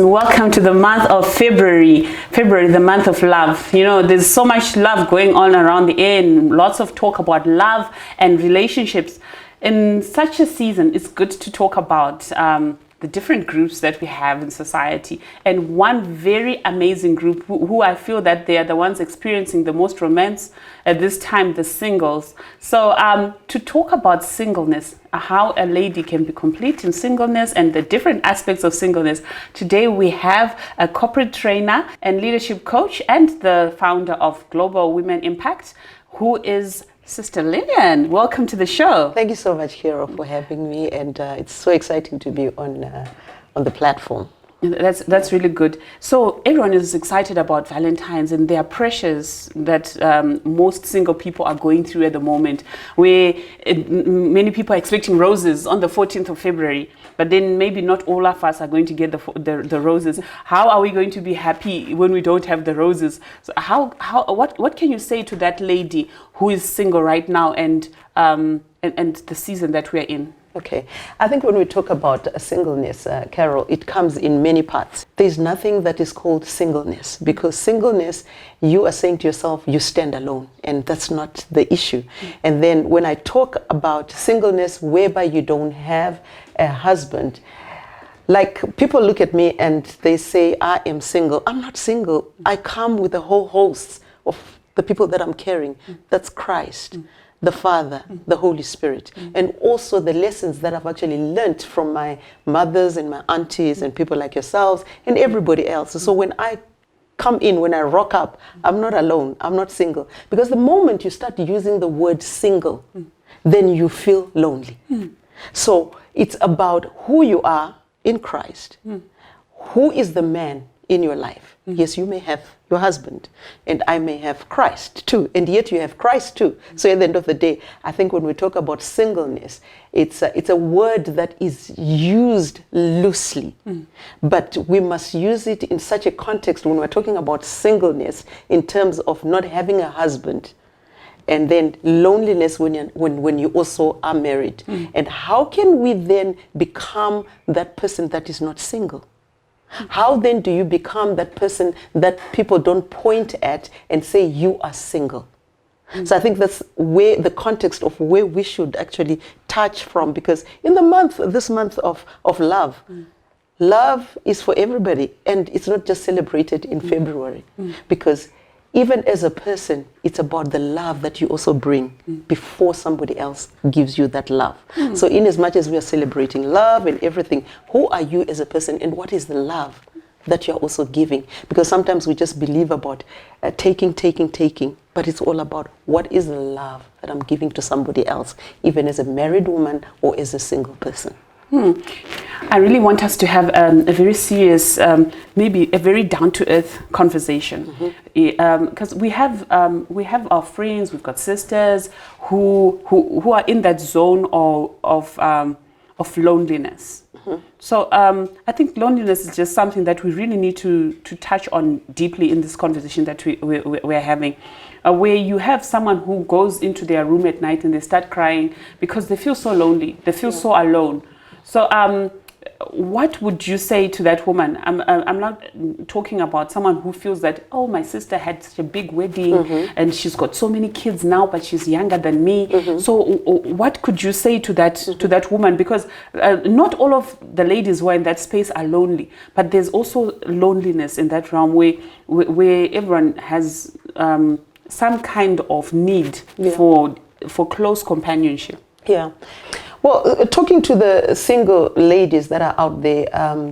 welcome to the month of February. February, the month of love. You know, there's so much love going on around the air and lots of talk about love and relationships. In such a season, it's good to talk about the different groups that we have in society, and one very amazing group who I feel that they are the ones experiencing the most romance at this time, the singles. So to talk about singleness, how a lady can be complete in singleness and the different aspects of singleness, today we have a corporate trainer and leadership coach and the founder of Global Women Impact, who is Sister Lillian. Welcome to the show. Thank you so much, Hero, for having me, and it's so exciting to be on the platform. That's really good. So everyone is excited about Valentine's and their pressures that most single people are going through at the moment, where many people are expecting roses on the 14th of February, but then maybe not all of us are going to get the roses. How are we going to be happy when we don't have the roses? So what can you say to that lady who is single right now and the season that we are in? Okay, I think when we talk about singleness, Carol, it comes in many parts. There's nothing that is called singleness, because singleness, you are saying to yourself, you stand alone, and that's not the issue. And then when I talk about singleness whereby you don't have a husband, like people look at me and they say, I am single. I'm not single. I come with a whole host of the people that I'm carrying. That's Christ, the Father, the Holy Spirit, and also the lessons that I've actually learned from my mothers and my aunties and people like yourselves and everybody else. So when I come in, when I rock up, I'm not alone, I'm not single. Because the moment you start using the word single, then you feel lonely. So it's about who you are in Christ. Who is the man in your life? Yes, you may have your husband, and I may have Christ too, and yet you have Christ too. So at the end of the day, I think when we talk about singleness, it's a word that is used loosely, but we must use it in such a context when we're talking about singleness in terms of not having a husband, and then loneliness when you also are married. And how can we then become that person that is not single? How then do you become that person that people don't point at and say you are single? So I think that's where the context of where we should actually touch from, because in this month of love, love is for everybody, and it's not just celebrated in February, because even as a person, it's about the love that you also bring before somebody else gives you that love. So in as much as we are celebrating love and everything, who are you as a person, and what is the love that you're also giving? Because sometimes we just believe about taking, but it's all about what is the love that I'm giving to somebody else, even as a married woman or as a single person. I really want us to have a very serious, maybe a very down-to-earth conversation, because we have our friends, we've got sisters who are in that zone of loneliness. So I think loneliness is just something that we really need to touch on deeply in this conversation that we're having. Where you have someone who goes into their room at night and they start crying because they feel so lonely, they feel so alone. So what would you say to that woman? I'm not talking about someone who feels that, oh, my sister had such a big wedding and she's got so many kids now, but she's younger than me. So what could you say to that woman? Because not all of the ladies who are in that space are lonely, but there's also loneliness in that realm where everyone has some kind of need for close companionship. Yeah. Well, talking to the single ladies that are out there,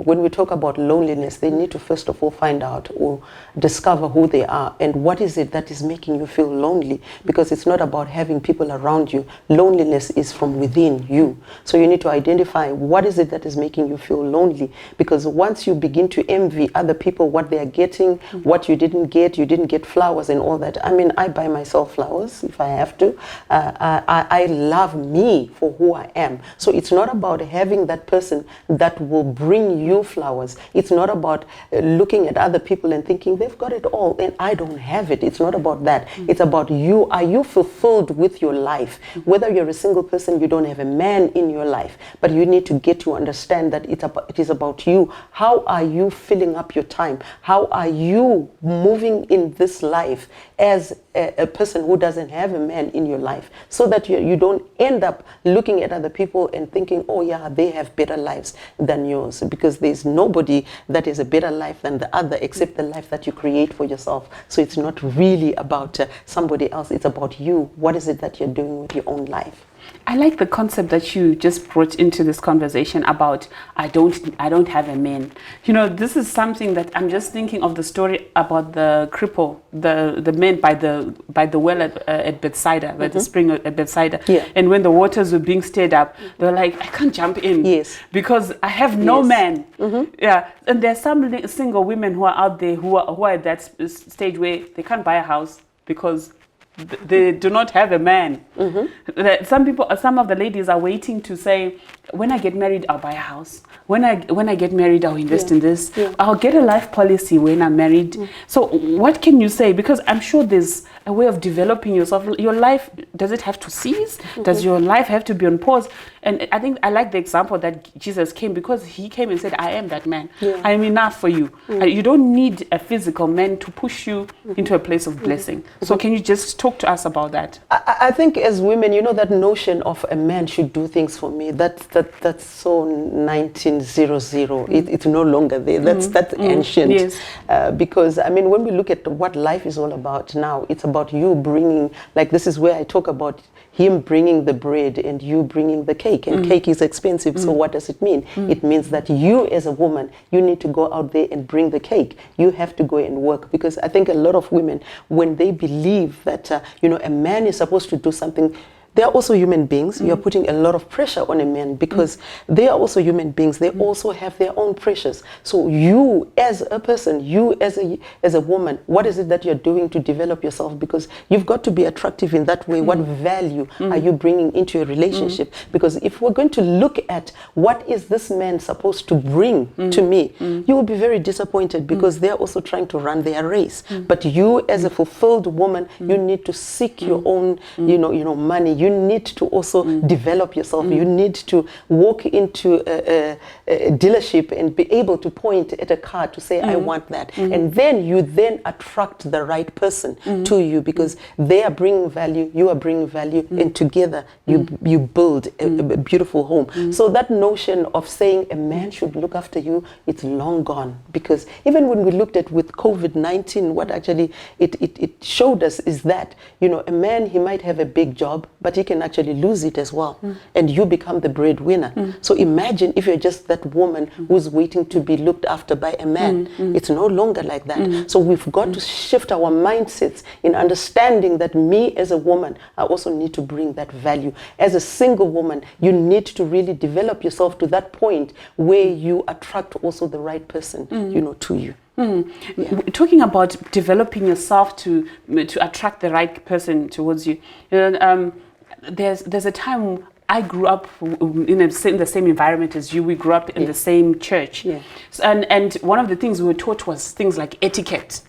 when we talk about loneliness, they need to first of all find out or discover who they are and what is it that is making you feel lonely, because it's not about having people around you. Loneliness is from within you. So you need to identify what is it that is making you feel lonely, because once you begin to envy other people, what they are getting, what you didn't get flowers and all that. I mean, I buy myself flowers if I have to. I love me for who I am. So it's not about having that person that will bring you flowers. It's not about looking at other people and thinking they've got it all and I don't have it. It's not about that. It's about you. Are you fulfilled with your life? Whether you're a single person, you don't have a man in your life, but you need to get to understand that it is about you. How are you filling up your time? How are you moving in this life as a person who doesn't have a man in your life, so that you don't end up looking at other people and thinking, oh yeah, they have better lives than yours, because there's nobody that is a better life than the other except the life that you create for yourself. So it's not really about somebody else, it's about you. What is it that you're doing with your own life? I like the concept that you just brought into this conversation about I don't have a man. You know, this is something that I'm just thinking of the story about the cripple, the man by the well at Bethsaida, by the spring at Bethsaida. Yeah. And when the waters were being stirred up, they were like, I can't jump in. Yes. Because I have no man. Yeah. And there's some single women who are out there who are at that stage where they can't buy a house because they do not have a man. Some of the ladies are waiting to say, when I get married, I'll buy a house. When I get married, I'll invest in this. I'll get a life policy when I'm married. So what can you say? Because I'm sure there's a way of developing yourself. Your life, does it have to cease? Does your life have to be on pause? And I think I like the example that Jesus came, because he came and said, I am that man. I am enough for you. You don't need a physical man to push you into a place of blessing. So can you just talk to us about that? I think as women, you know, that notion of a man should do things for me, that's so 1900. It's no longer there. That's ancient. Yes. Because, I mean, when we look at what life is all about now, it's about you bringing, like this is where I talk about him bringing the bread and you bringing the cake. And cake is expensive, so what does it mean? It means that you as a woman, you need to go out there and bring the cake. You have to go and work, because I think a lot of women, when they believe that, you know, a man is supposed to do something, they are also human beings. You're putting a lot of pressure on a man, because they are also human beings. They also have their own pressures. So you as a person, you as a woman, what is it that you're doing to develop yourself? Because you've got to be attractive in that way. What value are you bringing into a relationship? Because if we're going to look at what is this man supposed to bring to me, you will be very disappointed, because they're also trying to run their race. But you as a fulfilled woman, you need to seek your own, you know, money. You need to also develop yourself. You need to walk into a dealership and be able to point at a car to say, I want that. And then you attract the right person to you, because they are bringing value, you are bringing value, and together you build a beautiful home. So that notion of saying a man should look after you, it's long gone. Because even when we looked at with COVID-19, what actually it showed us is that, you know, a man, he might have a big job, but he can actually lose it as well. And you become the breadwinner. So imagine if you're just that woman who's waiting to be looked after by a man. It's no longer like that. So we've got to shift our mindsets in understanding that me as a woman, I also need to bring that value. As a single woman, you need to really develop yourself to that point where you attract also the right person, you know, to you. Yeah. Talking about developing yourself to attract the right person towards you, there's a time I grew up in the same environment as you. We grew up in the same church. So, and one of the things we were taught was things like etiquette.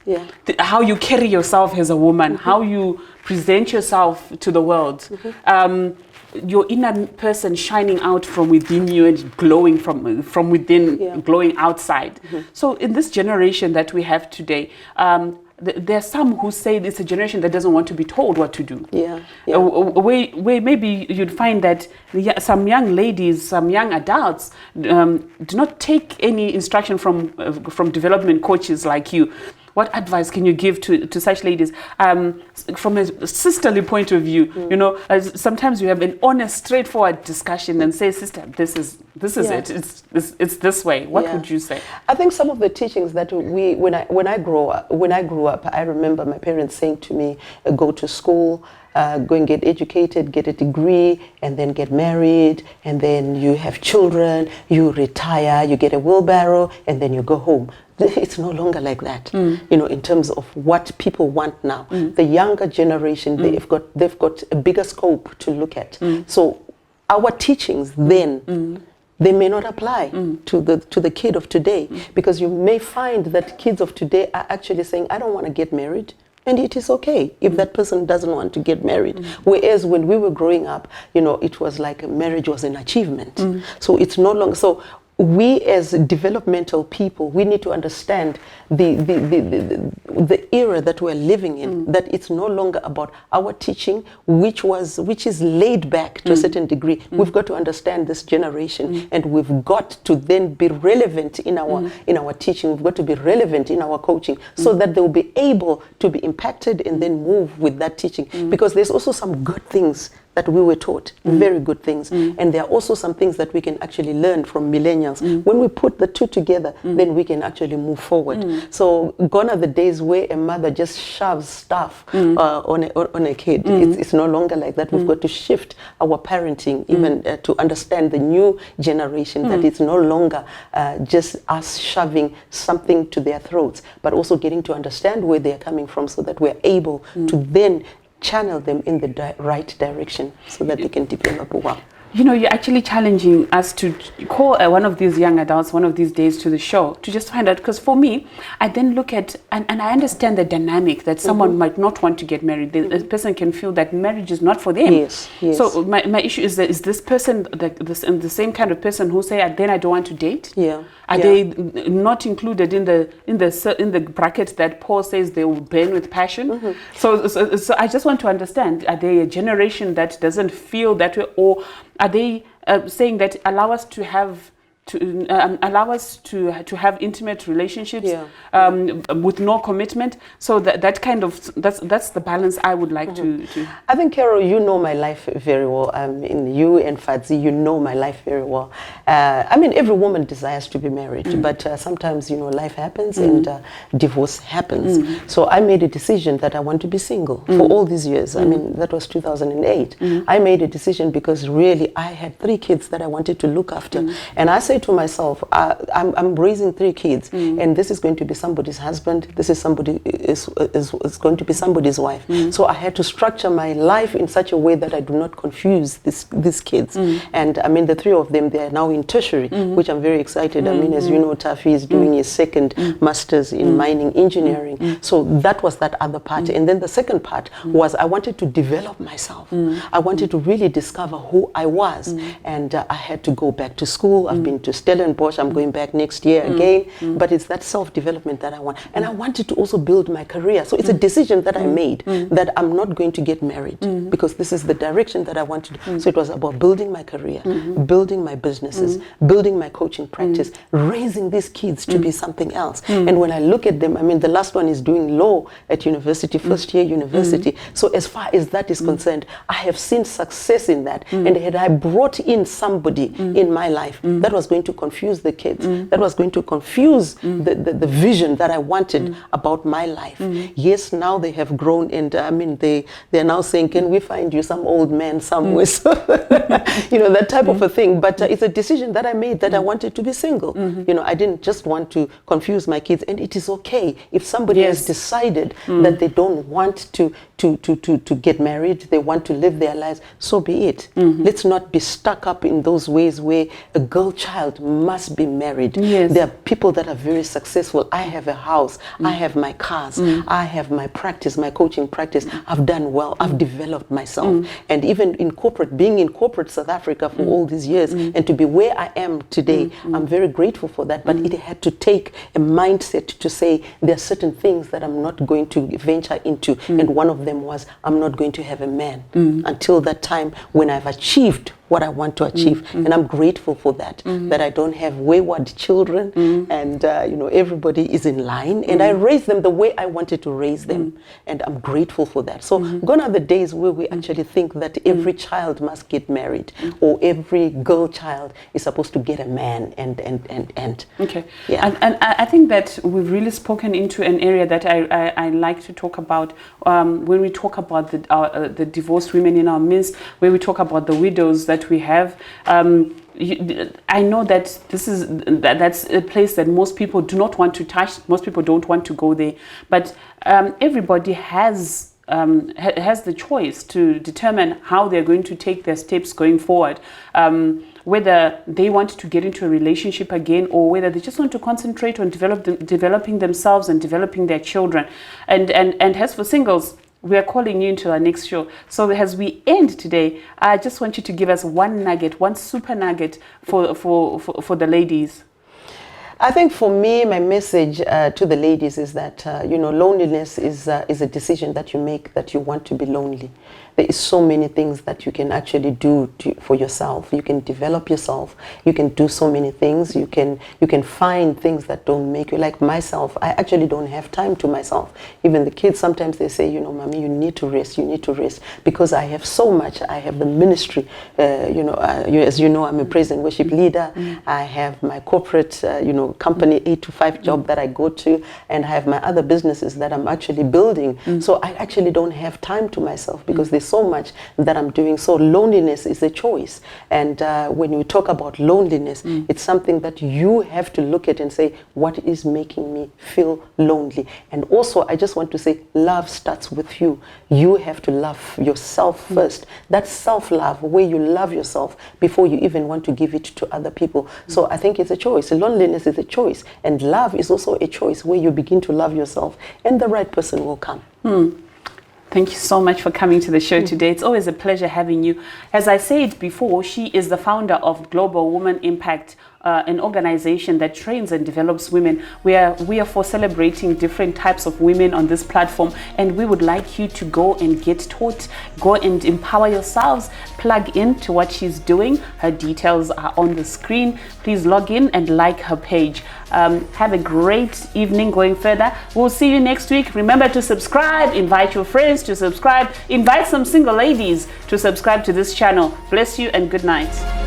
How you carry yourself as a woman, how you present yourself to the world. Your inner person shining out from within you and glowing from within, glowing outside. So in this generation that we have today, there are some who say it's a generation that doesn't want to be told what to do. Where maybe you'd find that some young ladies, some young adults do not take any instruction from development coaches like you. What advice can you give to such ladies from a sisterly point of view? You know, sometimes you have an honest, straightforward discussion and say, sister, this is it. It's this way. What would you say? I think some of the teachings that when I grew up, I remember my parents saying to me, go to school, go and get educated, get a degree, and then get married, and then you have children, you retire, you get a wheelbarrow, and then you go home. It's no longer like that, you know, in terms of what people want now. The younger generation, they've got a bigger scope to look at. So our teachings then, they may not apply to the kid of today, because you may find that kids of today are actually saying, I don't want to get married. And it is okay if that person doesn't want to get married. Whereas when we were growing up, you know, it was like marriage was an achievement. So it's no longer, so we as developmental people, we need to understand the era that we're living in, that it's no longer about our teaching, which is laid back to a certain degree. We've got to understand this generation, and we've got to then be relevant in our teaching. We've got to be relevant in our coaching, so that they'll be able to be impacted and then move with that teaching. Because there's also some good things that we were taught, very good things. And there are also some things that we can actually learn from millennials. When we put the two together, then we can actually move forward. So gone are the days where a mother just shoves stuff on a kid. It's no longer like that. We've got to shift our parenting even to understand the new generation, that it's no longer just us shoving something to their throats, but also getting to understand where they're coming from, so that we're able to then channel them in the right direction, so that they can develop well. You know, you're actually challenging us to call one of these young adults one of these days to the show to just find out, because for me, I then look at, and I understand the dynamic that someone might not want to get married. The person can feel that marriage is not for them. Yes, yes. So my issue is that, is this person the same kind of person who say, then I don't want to date? Yeah. Are they not included in the bracket that Paul says they will burn with passion? So I just want to understand, are they a generation that doesn't feel that way, or are they saying that allow us to have intimate relationships with no commitment? So that kind of, that's the balance I would like to. I think, Carol, you know my life very well. In you and Fadzi, you know my life very well. I mean, every woman desires to be married, but sometimes, you know, life happens and divorce happens. So I made a decision that I want to be single for all these years. I mean, that was 2008. I made a decision because really I had 3 kids that I wanted to look after, and I said to myself, I'm raising 3 kids, and this is going to be somebody's husband. This is going to be somebody's wife. So I had to structure my life in such a way that I do not confuse these kids. And I mean, the 3 of them, they are now in tertiary, which I'm very excited. I mean, as you know, Tafi is doing his second master's in mining engineering. So that was that other part. And then the second part was I wanted to develop myself. I wanted to really discover who I was. And I had to go back to school. I've been to Stellenbosch. I'm going back next year again. But it's that self-development that I want. And I wanted to also build my career. So it's a decision that I made that I'm not going to get married because this is the direction that I want to do. So it was about building my career, building my businesses, building my coaching practice, raising these kids to be something else. And when I look at them, I mean, the last one is doing law at university, first year university. So as far as that is concerned, I have seen success in that. And had I brought in somebody in my life that was going to confuse the kids, that was going to confuse the vision that I wanted about my life. Yes, now they have grown, and I mean, they're now saying, can we find you some old man somewhere? So, you know, that type of a thing. But it's a decision that I made that I wanted to be single. You know, I didn't just want to confuse my kids, and it is okay if somebody has decided that they don't want to get married, they want to live their lives, so be it. Let's not be stuck up in those ways where a girl child must be married. There are people that are very successful. I have a house, I have my cars, I have my practice, my coaching practice. I've done well, I've developed myself. And even in corporate, being in corporate South Africa for all these years, and to be where I am today, I'm very grateful for that. But it had to take a mindset to say there are certain things that I'm not going to venture into. And one of them was, I'm not going to have a man until that time when I've achieved what I want to achieve. And I'm grateful for that, that I don't have wayward children, and you know, everybody is in line, and I raise them the way I wanted to raise them, and I'm grateful for that. So gone are the days where we actually think that every child must get married, or every girl child is supposed to get a man, and okay. And I think that we've really spoken into an area that I like to talk about when we talk about the divorced women in our midst, where we talk about the widows that we have. I know that that's a place that most people do not want to touch. Most people don't want to go there. But everybody has has the choice to determine how they're going to take their steps going forward. Whether they want to get into a relationship again, or whether they just want to concentrate on developing themselves and developing their children. And as for singles, we are calling you into our next show. So as we end today, I just want you to give us one nugget, one super nugget for the ladies. I think for me, my message to the ladies is that, loneliness is a decision that you make, that you want to be lonely. There is so many things that you can actually do for yourself. You can develop yourself. You can do so many things. You can find things that don't make you. Like myself, I actually don't have time to myself. Even the kids, sometimes they say, mommy, you need to rest. You need to rest, because I have so much. I have the ministry. As you know, I'm a praise and worship leader. I have my corporate, company 8 to 5 job that I go to, and I have my other businesses that I'm actually building. So I actually don't have time to myself, because there's so much that I'm doing. So loneliness is a choice. And when you talk about loneliness, it's something that you have to look at and say, what is making me feel lonely? And also, I just want to say, love starts with you. You have to love yourself first. That's self-love, where you love yourself before you even want to give it to other people. So I think it's a choice. Loneliness is a choice. And love is also a choice, where you begin to love yourself, and the right person will come. Thank you so much for coming to the show today. It's always a pleasure having you. As I said before, she is the founder of Global Woman Impact, an organization that trains and develops women. We are for celebrating different types of women on this platform, and we would like you to go and get taught, go and empower yourselves, plug into what she's doing. Her details are on the screen. Please log in and like her page. Have a great evening going further. We'll see you next week. Remember to subscribe, invite your friends to subscribe, invite some single ladies to subscribe to this channel. Bless you and good night.